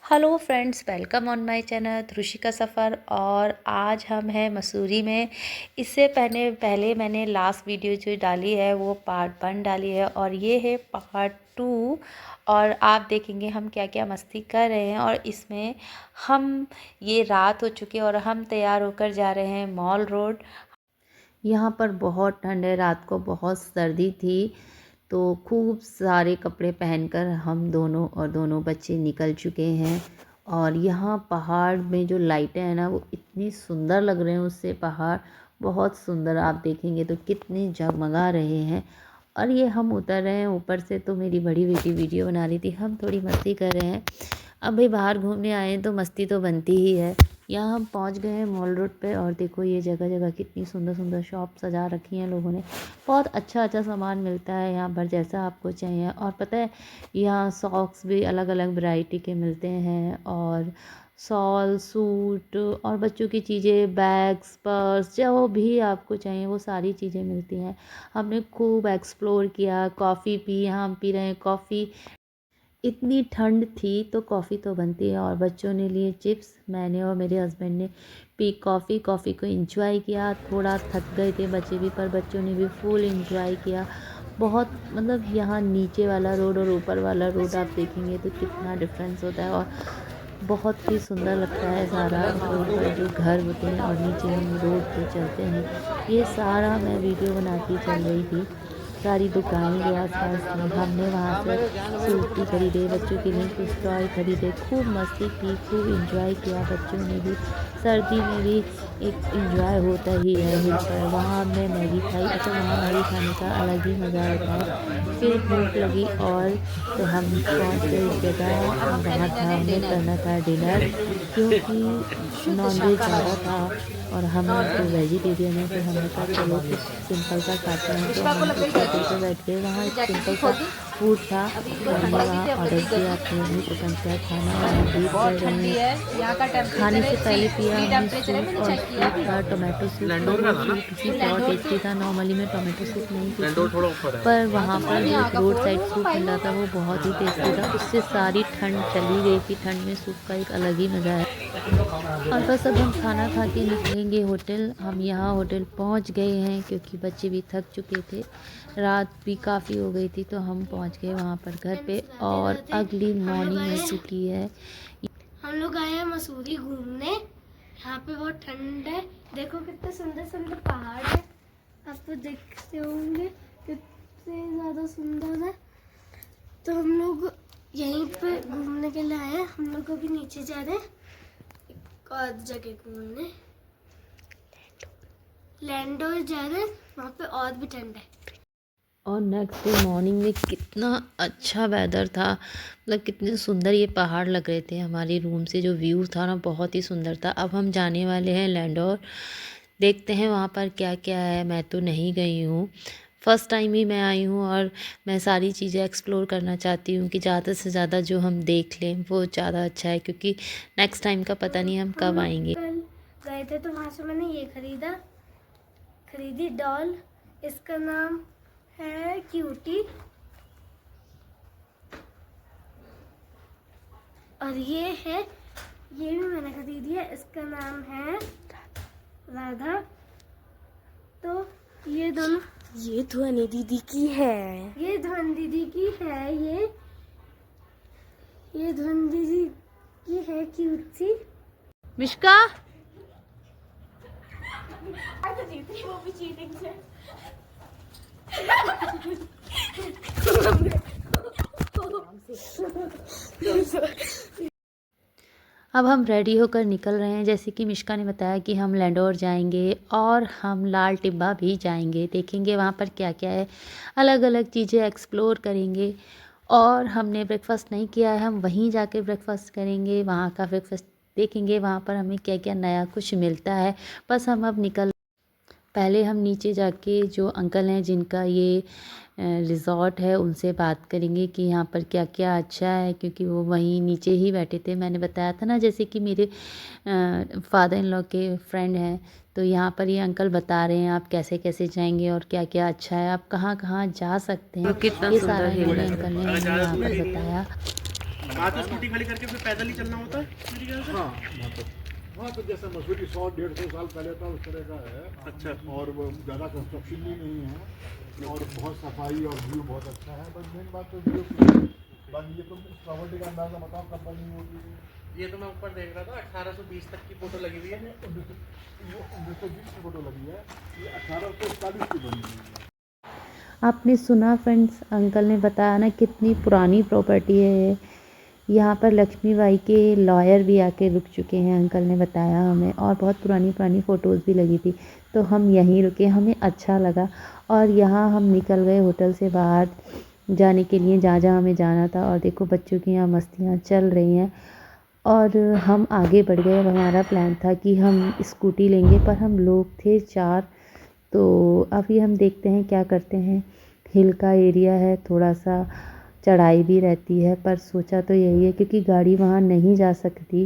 Hello friends, welcome on my channel Rishi का सफ़र। और आज हम हैं मसूरी में। इससे पहले मैंने लास्ट वीडियो जो डाली है वो पार्ट 1 डाली है और ये है पार्ट 2। और आप देखेंगे हम क्या क्या मस्ती कर रहे हैं। और इसमें हम ये रात हो चुकी है और हम तैयार होकर जा रहे हैं मॉल रोड। यहाँ पर बहुत ठंड है, रात को बहुत सर्दी थी, तो खूब सारे कपड़े पहनकर हम दोनों बच्चे निकल चुके हैं। और यहाँ पहाड़ में जो लाइटें हैं ना वो इतनी सुंदर लग रहे हैं, उससे पहाड़ बहुत सुंदर, आप देखेंगे तो कितने जगमगा रहे हैं। और ये हम उतर रहे हैं ऊपर से, तो मेरी बड़ी बेटी वीडियो बना रही थी, हम थोड़ी मस्ती कर रहे हैं। अब भाई बाहर घूमने आए हैं तो मस्ती तो बनती ही है। यहाँ हम पहुँच गए हैं मॉल रोड पे और देखो ये जगह जगह कितनी सुंदर सुंदर शॉप सजा रखी हैं लोगों ने। बहुत अच्छा अच्छा सामान मिलता है यहाँ पर, जैसा आपको चाहिए। और पता है यहाँ सॉक्स भी अलग अलग वैरायटी के मिलते हैं, और शॉल, सूट और बच्चों की चीज़ें, बैग्स, पर्स, जो भी आपको चाहिए वो सारी चीज़ें मिलती हैं। हमने खूब एक्सप्लोर किया, कॉफ़ी पी, यहाँ हम पी रहे हैं कॉफ़ी। इतनी ठंड थी तो कॉफ़ी तो बनती है। और बच्चों ने लिए चिप्स, मैंने और मेरे हस्बैंड ने पी कॉफ़ी को एंजॉय किया। थोड़ा थक गए थे बच्चे भी, पर बच्चों ने भी फुल एंजॉय किया। बहुत मतलब यहाँ नीचे वाला रोड और ऊपर वाला रोड आप देखेंगे तो कितना डिफरेंस होता है। और बहुत ही सुंदर लगता है सारा। ऊपर जो घर होते हैं और नीचे हम रोड पे चलते हैं, ये सारा मैं वीडियो बनाती चल रही थी। सारी दुकानें जो आसपास थी, हमने वहाँ से सूट भी खरीदे, बच्चों के लिए कुछ टॉय खरीदे, खूब मस्ती की, खूब एंजॉय किया। बच्चों ने भी, सर्दी में भी एक एंजॉय होता ही है हिल पर। वहाँ हमने मैगी खाई। अच्छा, वहाँ मैगी खाने का अलग ही मज़ा होता है। फिर भूख लगी और तो हम पहुँच गए इस जगह। वहाँ था, हमें करना था डिनर, क्योंकि नॉनवेज ज़्यादा था और हम तो वेजिटेरियन है, तो हमने कहा चलो कुछ सिंपल सा खाते हैं। तो हम एक होटल पे बैठ गए, वहाँ एक सिंपल सा फूड था, तो हमने वहाँ ऑर्डर किया अपने भी पसंद का खाना। और वेट कर रहे हैं। खाने से पहले पिया हमने सूप, और सूप था टोमेटो सूप। तो वो सूप भी बहुत टेस्टी था। नॉर्मली मैं टोमेटो सूप नहीं पीती, पर वहाँ पर जो एक रोड साइड सूप मिल रहा था वो बहुत ही टेस्टी था। उससे सारी ठंड चली गई थी। ठंड में सूप का एक अलग ही मज़ा है। और बस अब हम खाना खा के निकलेंगे होटल। हम यहाँ होटल पहुँच गए हैं, क्योंकि बच्चे भी थक चुके थे, रात भी काफ़ी हो गई थी, तो हम पहुँच गए वहाँ पर घर पे। और अगली मॉर्निंग हो चुकी है। हम लोग आए हैं मसूरी घूमने। यहाँ पे बहुत ठंड है, देखो कितने सुंदर सुंदर पहाड़ है, आप तो देखते होंगे कितने ज़्यादा सुंदर है। तो हम लोग यहीं पे घूमने के लिए आए हैं। हम लोग अभी नीचे जा रहे हैं एक और जगह घूमने, लैंडोर जा रहे हैं, वहाँ पे और भी ठंड है। और नेक्स्ट डे मॉर्निंग में कितना अच्छा वेदर था, मतलब कितने सुंदर ये पहाड़ लग रहे थे। हमारे रूम से जो व्यू था ना बहुत ही सुंदर था। अब हम जाने वाले हैं लैंडोर, देखते हैं वहाँ पर क्या क्या है। मैं तो नहीं गई हूँ, फर्स्ट टाइम ही मैं आई हूँ, और मैं सारी चीज़ें एक्सप्लोर करना चाहती हूँ कि ज़्यादा से ज़्यादा जो हम देख लें वो ज़्यादा अच्छा है, क्योंकि नेक्स्ट टाइम का पता नहीं हम कब आएंगे। कल गए थे तो वहाँ से मैंने ये खरीदी डॉल, इसका नाम है क्यूटी। और ये भी मैंने खरीदी है, इसका नाम है राधा। तो ये दोनों, ये ध्वनि दीदी की है। ये ध्वन दीदी की है, ये ध्वन दीदी की है क्यूट सी। मिश्का, वो भी चीटिंग से। अब हम रेडी होकर निकल रहे हैं। जैसे कि मिश्का ने बताया कि हम लैंडोर जाएंगे और हम लाल टिब्बा भी जाएंगे, देखेंगे वहाँ पर क्या क्या है, अलग अलग चीज़ें एक्सप्लोर करेंगे। और हमने ब्रेकफास्ट नहीं किया है, हम वहीं जाके ब्रेकफास्ट करेंगे, वहाँ का ब्रेकफास्ट देखेंगे, वहाँ पर हमें क्या क्या नया कुछ मिलता है। बस हम अब निकल, पहले हम नीचे जाके जो अंकल हैं जिनका ये रिज़ॉर्ट है उनसे बात करेंगे कि यहाँ पर क्या क्या अच्छा है, क्योंकि वो वहीं नीचे ही बैठे थे। मैंने बताया था ना, जैसे कि मेरे फादर इन लॉ के फ्रेंड हैं, तो यहाँ पर ये अंकल बता रहे हैं आप कैसे कैसे जाएंगे और क्या क्या अच्छा है, आप कहाँ कहाँ जा सकते हैं। ये सारा इन्होंने अंकल ने हमें यहाँ पर बताया। वहाँ तो स्कूटी खड़ी करके फिर पैदल ही चलना होता है मेरे ख्याल से। हाँ वहाँ तो जैसे मसूरी 100-150 साल पहले था उस तरह का है। अच्छा। और वो ज़्यादा कंस्ट्रक्शन भी नहीं है और बहुत सफाई और व्यू बहुत अच्छा है। बस मेन बात तो व्यू की है। बाकी ये तो इस प्रॉपर्टी का अंदाजा बताओ कब बनी होगी। ये तो मैं ऊपर देख रहा था 1820 तक की फोटो लगी हुई है। 1920 की फोटो लगी है, ये 1841 की बनी हुई है। आपने सुना फ्रेंड्स, अंकल ने बताया ना कितनी पुरानी प्रॉपर्टी है ये। यहाँ पर लक्ष्मीबाई के लॉयर भी आके रुक चुके हैं, अंकल ने बताया हमें, और बहुत पुरानी पुरानी फ़ोटोज़ भी लगी थी। तो हम यहीं रुके, हमें अच्छा लगा। और यहाँ हम निकल गए होटल से बाहर जाने के लिए, जहाँ जहाँ हमें जाना था। और देखो बच्चों की यहाँ मस्तियाँ चल रही हैं और हम आगे बढ़ गए। अब हमारा प्लान था कि हम स्कूटी लेंगे, पर हम लोग थे 4। तो अभी हम देखते हैं क्या करते हैं। हिल का एरिया है, थोड़ा सा चढ़ाई भी रहती है, पर सोचा तो यही है क्योंकि गाड़ी वहाँ नहीं जा सकती,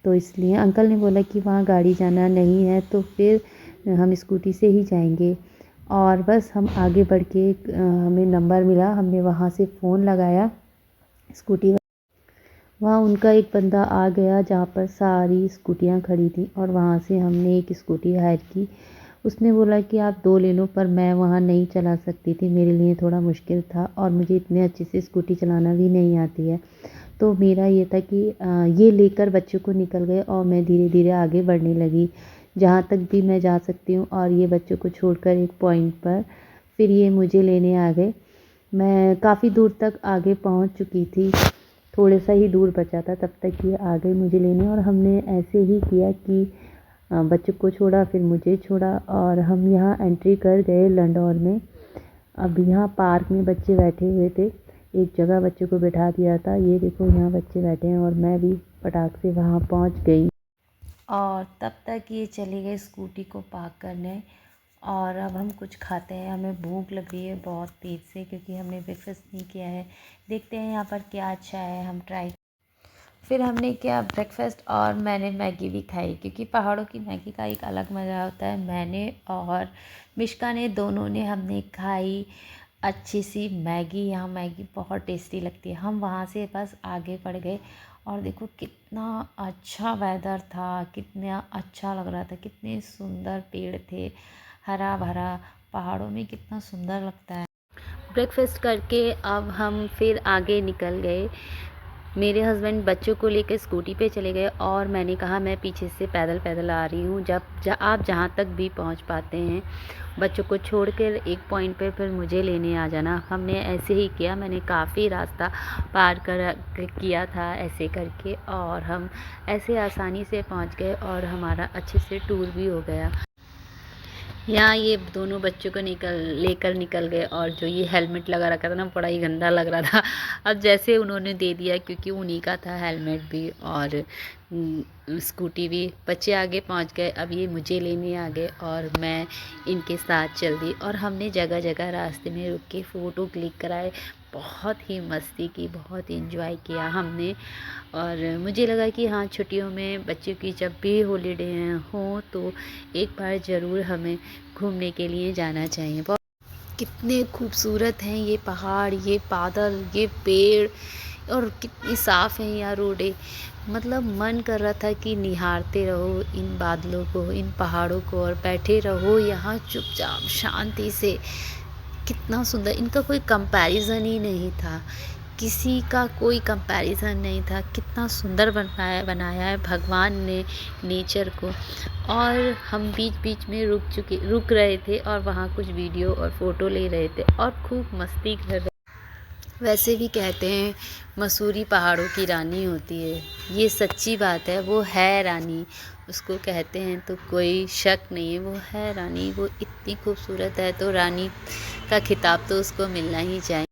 तो इसलिए अंकल ने बोला कि वहाँ गाड़ी जाना नहीं है तो फिर हम स्कूटी से ही जाएंगे। और बस हम आगे बढ़ के हमें नंबर मिला, हमने वहाँ से फ़ोन लगाया स्कूटी। वहाँ उनका एक बंदा आ गया जहाँ पर सारी स्कूटियाँ खड़ी थी, और वहाँ से हमने एक स्कूटी हायर की। उसने बोला कि आप 2 ले लो, पर मैं वहाँ नहीं चला सकती थी, मेरे लिए थोड़ा मुश्किल था और मुझे इतने अच्छे से स्कूटी चलाना भी नहीं आती है। तो मेरा ये था कि ये लेकर बच्चों को निकल गए और मैं धीरे धीरे आगे बढ़ने लगी जहाँ तक भी मैं जा सकती हूँ, और ये बच्चों को छोड़कर एक पॉइंट पर फिर ये मुझे लेने आ गए। मैं काफ़ी दूर तक आगे पहुँच चुकी थी, थोड़ा सा ही दूर बचा था, तब तक ये आ गए मुझे लेने। और हमने ऐसे ही किया कि बच्चों को छोड़ा, फिर मुझे छोड़ा, और हम यहाँ एंट्री कर गए लंडौर में। अब यहाँ पार्क में बच्चे बैठे हुए थे, एक जगह बच्चों को बिठा दिया था। ये देखो यहाँ बच्चे बैठे हैं और मैं भी फटाक से वहाँ पहुँच गई। और तब तक ये चले गए स्कूटी को पार्क करने। और अब हम कुछ खाते हैं, हमें भूख लग रही है बहुत तेज़ से क्योंकि हमने ब्रेकफास्ट नहीं किया है। देखते हैं यहाँ पर क्या अच्छा है, हम ट्राई। फिर हमने किया ब्रेकफास्ट और मैंने मैगी भी खाई क्योंकि पहाड़ों की मैगी का एक अलग मज़ा होता है। मैंने और मिश्का ने, दोनों ने हमने खाई अच्छी सी मैगी। यहाँ मैगी बहुत टेस्टी लगती है। हम वहाँ से बस आगे बढ़ गए और देखो कितना अच्छा वेदर था, कितना अच्छा लग रहा था, कितने सुंदर पेड़ थे, हरा भरा, पहाड़ों में कितना सुंदर लगता है। ब्रेकफास्ट करके अब हम फिर आगे निकल गए। मेरे हस्बैंड बच्चों को लेकर स्कूटी पे चले गए और मैंने कहा मैं पीछे से पैदल पैदल आ रही हूँ, आप जहाँ तक भी पहुँच पाते हैं बच्चों को छोड़कर एक पॉइंट पे फिर मुझे लेने आ जाना। हमने ऐसे ही किया, मैंने काफ़ी रास्ता पार किया था ऐसे करके, और हम ऐसे आसानी से पहुँच गए और हमारा अच्छे से टूर भी हो गया। यहाँ ये दोनों बच्चों को लेकर निकल गए, और जो ये हेलमेट लगा रखा था ना, बड़ा ही गंदा लग रहा था। अब जैसे उन्होंने दे दिया क्योंकि उन्हीं का था हेलमेट भी और स्कूटी भी। बच्चे आगे पहुँच गए, अब ये मुझे लेने आ गए और मैं इनके साथ चल दी। और हमने जगह जगह रास्ते में रुक के फ़ोटो क्लिक कराए, बहुत ही मस्ती की, बहुत एंजॉय किया हमने। और मुझे लगा कि हाँ, छुट्टियों में बच्चों की जब भी हॉलीडे हो तो एक बार ज़रूर हमें घूमने के लिए जाना चाहिए। बहुत कितने खूबसूरत हैं ये पहाड़, ये बादल, ये पेड़, और कितनी साफ़ हैं यहाँ रोडें। मतलब मन कर रहा था कि निहारते रहो इन बादलों को, इन पहाड़ों को, और बैठे रहो यहाँ चुपचाप शांति से। कितना सुंदर, इनका कोई कंपैरिजन ही नहीं था, किसी का कोई कंपैरिजन नहीं था। कितना सुंदर बनाया है भगवान ने नेचर को। और हम बीच बीच में रुक रहे थे और वहाँ कुछ वीडियो और फ़ोटो ले रहे थे और खूब मस्ती कर रहे। वैसे भी कहते हैं मसूरी पहाड़ों की रानी होती है, ये सच्ची बात है, वो है रानी, उसको कहते हैं तो कोई शक नहीं है, वो है रानी। वो इतनी खूबसूरत है तो रानी का खिताब तो उसको मिलना ही चाहिए।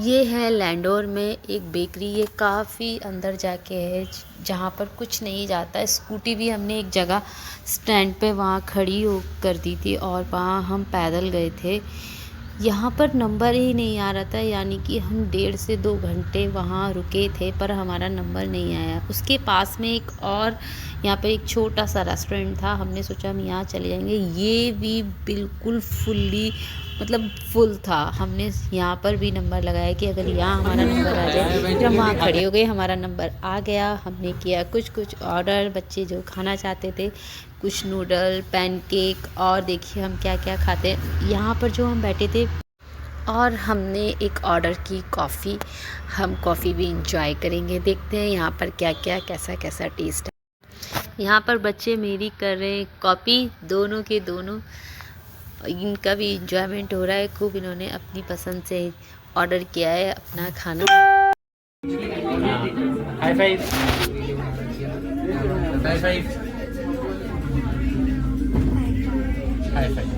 ये है लैंडौर में एक बेकरी, ये काफ़ी अंदर जाके है जहाँ पर कुछ नहीं जाता है। स्कूटी भी हमने एक जगह स्टैंड पे वहाँ खड़ी हो कर दी थी और वहाँ हम पैदल गए थे। यहाँ पर नंबर ही नहीं आ रहा था, यानी कि हम 1.5 से 2 घंटे वहाँ रुके थे पर हमारा नंबर नहीं आया। उसके पास में एक और यहाँ पर एक छोटा सा रेस्टोरेंट था, हमने सोचा हम यहाँ चले जाएंगे। ये भी बिल्कुल फुल्ली मतलब फुल था। हमने यहाँ पर भी नंबर लगाया कि अगर यहाँ हमारा नंबर आ जाए, फिर हम वहाँ खड़े हो गए, हमारा नंबर आ गया। हमने किया कुछ ऑर्डर, बच्चे जो खाना चाहते थे, कुछ नूडल, पैनकेक, और देखिए हम क्या क्या खाते हैं। यहाँ पर जो हम बैठे थे और हमने एक ऑर्डर की कॉफ़ी। हम कॉफ़ी भी इंजॉय करेंगे, देखते हैं यहाँ पर क्या क्या कैसा टेस्ट है। यहाँ पर बच्चे मेरी कर रहे हैं कॉपी, दोनों के दोनों, इनका भी इंजॉयमेंट हो रहा है खूब। इन्होंने अपनी पसंद से ऑर्डर किया है अपना खाना। High five, high five, high five.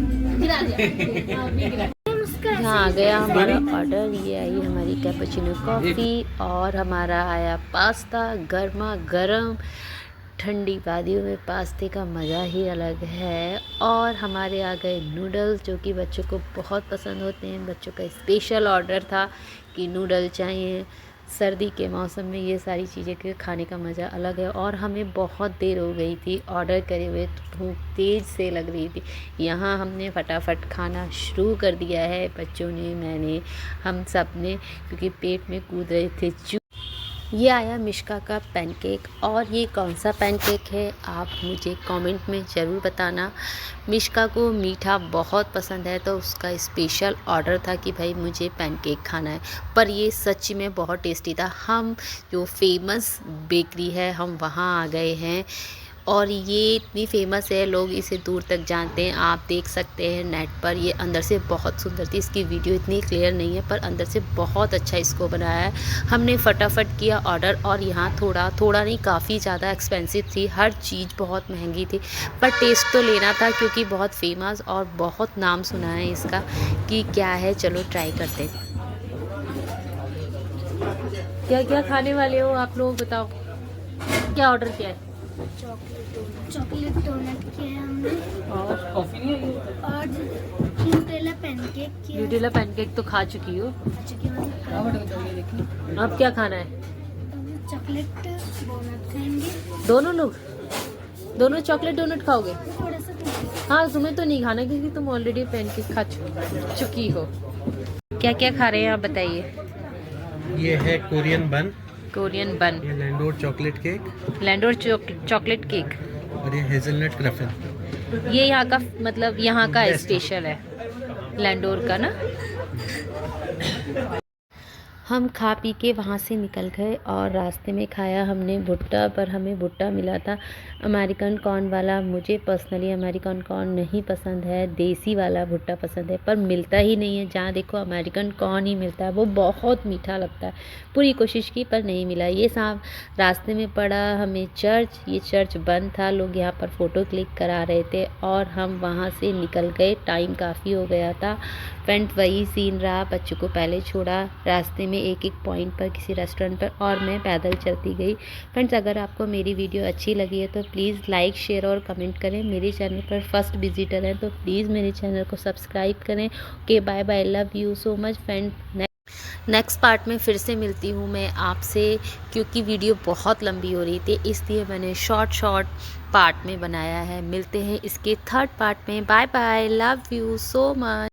यहाँ आ गया हमारा ऑर्डर, ये आई हमारी कैपुचिनो कॉफ़ी, और हमारा आया पास्ता गर्मा गर्म। ठंडी वादियों में पास्ते का मज़ा ही अलग है। और हमारे आ गए नूडल्स, जो कि बच्चों को बहुत पसंद होते हैं। बच्चों का स्पेशल ऑर्डर था कि नूडल चाहिए। सर्दी के मौसम में ये सारी चीज़ें के खाने का मज़ा अलग है। और हमें बहुत देर हो गई थी ऑर्डर करे हुए, भूख तेज़ से लग रही थी। यहाँ हमने फटाफट खाना शुरू कर दिया है, बच्चों ने, मैंने, हम सब ने, क्योंकि पेट में कूद रहे थे। ये आया मिष्का का पैनकेक, और ये कौन सा पैनकेक है आप मुझे कमेंट में ज़रूर बताना। मिष्का को मीठा बहुत पसंद है, तो उसका स्पेशल ऑर्डर था कि भाई मुझे पैनकेक खाना है। पर ये सच में बहुत टेस्टी था। हम जो फेमस बेकरी है, हम वहाँ आ गए हैं, और ये इतनी फेमस है, लोग इसे दूर तक जानते हैं। आप देख सकते हैं नेट पर, ये अंदर से बहुत सुंदर थी। इसकी वीडियो इतनी क्लियर नहीं है, पर अंदर से बहुत अच्छा इसको बनाया है। हमने फटाफट किया ऑर्डर, और यहाँ थोड़ा नहीं, काफ़ी ज़्यादा एक्सपेंसिव थी, हर चीज़ बहुत महंगी थी, पर टेस्ट तो लेना था क्योंकि बहुत फेमस और बहुत नाम सुना है इसका कि क्या है। चलो ट्राई करते हैं। क्या क्या खाने वाले हो आप लोग, बताओ क्या ऑर्डर किया है? चॉकलेट डोनट किया है हमने, और कॉफ़ी नहीं है, और न्यूटेला पैनकेक किया है। न्यूटेला पैनकेक तो खा चुकी हो, अब क्या खाना है? चॉकलेट डोनट खाएंगे। दोनों लोग दोनों चॉकलेट डोनट खाओगे? थोड़ा सा हाँ, तुम्हें तो नहीं खाना क्योंकि तुम ऑलरेडी पैनकेक खा चुकी हो। क्या क्या खा रहे हैं आप बताइए? ये है कोरियन बन, कोरियन बन, ये Landour chocolate cake, Landour chocolate cake, और ये हेजलनट क्रफन। ये यहाँ का मतलब यहाँ का स्पेशल है लैंडोर का ना। हम खा पी के वहाँ से निकल गए, और रास्ते में खाया हमने भुट्टा, पर हमें भुट्टा मिला था अमेरिकन कॉर्न वाला। मुझे पर्सनली अमेरिकन कॉर्न नहीं पसंद है, देसी वाला भुट्टा पसंद है, पर मिलता ही नहीं है। जहाँ देखो अमेरिकन कॉर्न ही मिलता है, वो बहुत मीठा लगता है। पूरी कोशिश की पर नहीं मिला। ये साहब रास्ते में पड़ा हमें चर्च, ये चर्च बंद था, लोग यहाँ पर फ़ोटो क्लिक करा रहे थे, और हम वहाँ से निकल गए। टाइम काफ़ी हो गया था। फ्रेंड वही सीन रहा, बच्चों को पहले छोड़ा रास्ते में एक पॉइंट पर किसी रेस्टोरेंट पर, और मैं पैदल चलती गई। फ्रेंड्स, अगर आपको मेरी वीडियो अच्छी लगी है तो प्लीज़ लाइक, शेयर और कमेंट करें। मेरे चैनल पर फर्स्ट विजिटर हैं तो प्लीज़ मेरे चैनल को सब्सक्राइब करें। Okay, bye bye, love you so much friend. Next part में फिर से मिलती हूँ मैं आपसे, क्योंकि वीडियो बहुत लंबी हो रही थी, इसलिए मैंने शॉर्ट पार्ट में बनाया है। मिलते हैं इसके थर्ड पार्ट में। Bye bye, love you so much.